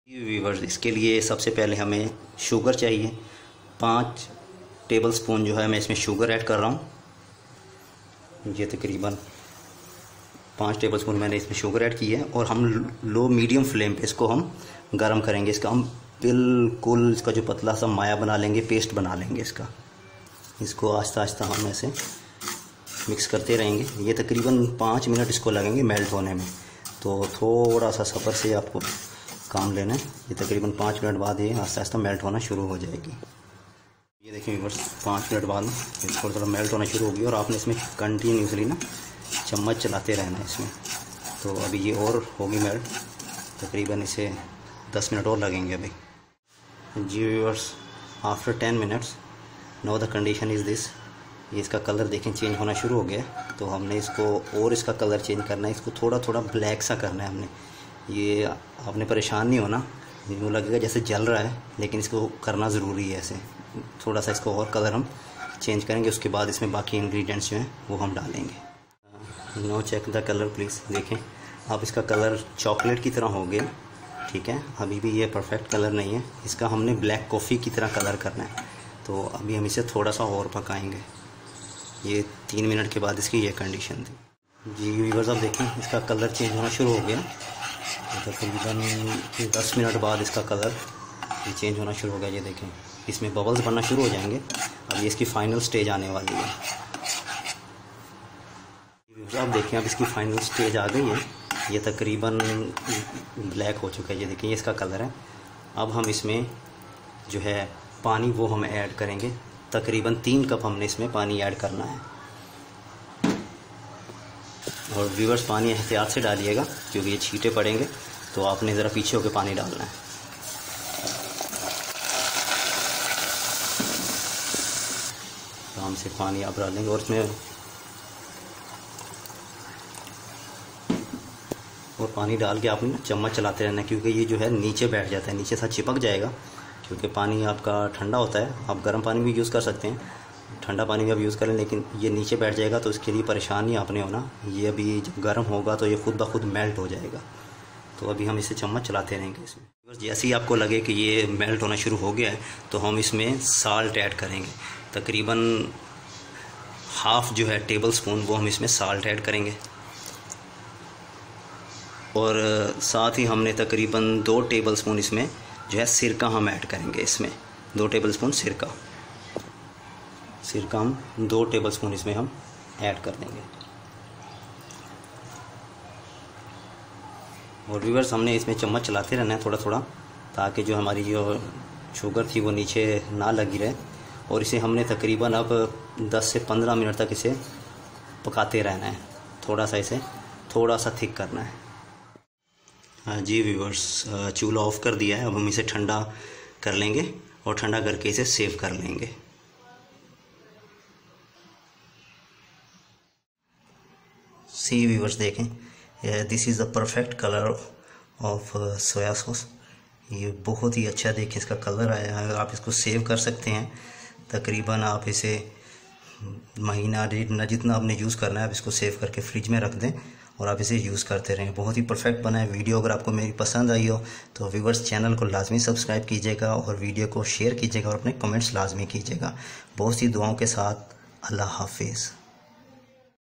Viewers, इसके लिए सबसे पहले हमें शुगर चाहिए। 5 टेबल स्पून जो है मैं इसमें शुगर ऐड कर रहा हूँ। ये तकरीबन 5 टेबल स्पून मैंने इसमें शुगर ऐड की है और हम लो मीडियम फ्लेम पे इसको हम गर्म करेंगे। इसका हम बिल्कुल इसका जो पतला सा माया बना लेंगे, पेस्ट बना लेंगे इसका। इसको आहिस्ता आहिस्ता हम ऐसे मिक्स करते रहेंगे। ये तकरीबन 5 मिनट इसको लगेंगे मेल्ट होने में, तो थोड़ा सा सब्र से आपको काम लेना है। ये तकरीबन 5 मिनट बाद ये आहिस्ता आहिस्ता मेल्ट होना शुरू हो जाएगी। ये देखिए व्यूअर्स, 5 मिनट बाद थोड़ा थोड़ा मेल्ट होना शुरू होगी और आपने इसमें कंटिन्यूसली ना चम्मच चलाते रहना है इसमें। तो अभी ये और होगी मेल्ट, तकरीबन इसे 10 मिनट और लगेंगे अभी। जी viewers, after 10 minutes no the condition is this. ये इसका कलर देखें चेंज होना शुरू हो गया। तो हमने इसको और इसका कलर चेंज करना है, इसको थोड़ा थोड़ा ब्लैक सा करना है हमने। ये आपने परेशान नहीं होना, यूँ लगेगा जैसे जल रहा है, लेकिन इसको करना ज़रूरी है। ऐसे थोड़ा सा इसको और कलर हम चेंज करेंगे, उसके बाद इसमें बाकी इंग्रेडिएंट्स जो हैं वो हम डालेंगे। No check the colour please. देखें अब इसका कलर चॉकलेट की तरह हो गया, ठीक है। अभी भी ये परफेक्ट कलर नहीं है, इसका हमने ब्लैक कॉफ़ी की तरह कलर करना है। तो अभी हम इसे थोड़ा सा और पकाएंगे। ये 3 मिनट के बाद इसकी ये कंडीशन थी। जी व्यूअर्स, अब देखें इसका कलर चेंज होना शुरू हो गया। तकरीबन 10 मिनट बाद इसका कलर ये चेंज होना शुरू हो गया। ये देखें इसमें बबल्स बनना शुरू हो जाएंगे। अब ये इसकी फ़ाइनल स्टेज आने वाली है। अब देखें अब इसकी फ़ाइनल स्टेज आ गई है। ये तकरीबन ब्लैक हो चुका है। ये देखिए इसका कलर है। अब हम इसमें जो है पानी वो हम ऐड करेंगे। तकरीबन 3 कप हमने इसमें पानी ऐड करना है। और व्यूअर्स, पानी एहतियात से डालिएगा क्योंकि ये छींटे पड़ेंगे, तो आपने ज़रा पीछे होकर पानी डालना है। आराम से पानी आप डालेंगे और इसमें और पानी डाल के आपने चम्मच चलाते रहना है, क्योंकि ये जो है नीचे बैठ जाता है, नीचे साथ चिपक जाएगा। क्योंकि पानी आपका ठंडा होता है, आप गर्म पानी भी यूज़ कर सकते हैं, ठंडा पानी भी आप यूज़ करें, लेकिन ये नीचे बैठ जाएगा तो इसके लिए परेशानी आपने होना। ये अभी जब गर्म होगा तो ये खुद ब खुद मेल्ट हो जाएगा। तो अभी हम इसे चम्मच चलाते रहेंगे इसमें। बस जैसे ही आपको लगे कि ये मेल्ट होना शुरू हो गया है तो हम इसमें साल्ट ऐड करेंगे। तकरीबन हाफ़ जो है टेबल स्पून वो हम इसमें साल्ट ऐड करेंगे। और साथ ही हमने तकरीबन 2 टेबल स्पून इसमें जो है सिरका हम ऐड करेंगे। इसमें 2 टेबल स्पून सिरका हम 2 टेबल स्पून इसमें हम ऐड कर देंगे। और व्यूअर्स, हमने इसमें चम्मच चलाते रहना है थोड़ा थोड़ा, ताकि जो हमारी जो शुगर थी वो नीचे ना लगी रहे। और इसे हमने तकरीबन अब 10 से 15 मिनट तक इसे पकाते रहना है। इसे थोड़ा सा थिक करना है। हाँ जी व्यूअर्स, चूल्हा ऑफ कर दिया है। अब हम इसे ठंडा कर लेंगे और ठंडा करके इसे सेव कर लेंगे। सी व्यूअर्स, देखें this is the perfect colour of soya sauce. ये बहुत ही अच्छा देखें इसका कलर आया है। आप इसको सेव कर सकते हैं। तकरीबन आप इसे महीना डेढ़ जितना आपने यूज़ करना है आप इसको सेव करके फ्रिज में रख दें और आप इसे यूज़ करते रहें। बहुत ही परफेक्ट बना है। वीडियो अगर आपको मेरी पसंद आई हो तो व्यूअर्स चैनल को लाजमी सब्सक्राइब कीजिएगा और वीडियो को शेयर कीजिएगा और अपने कमेंट्स लाजमी कीजिएगा। बहुत सी दुआओं के साथ, अल्लाह हाफिज़।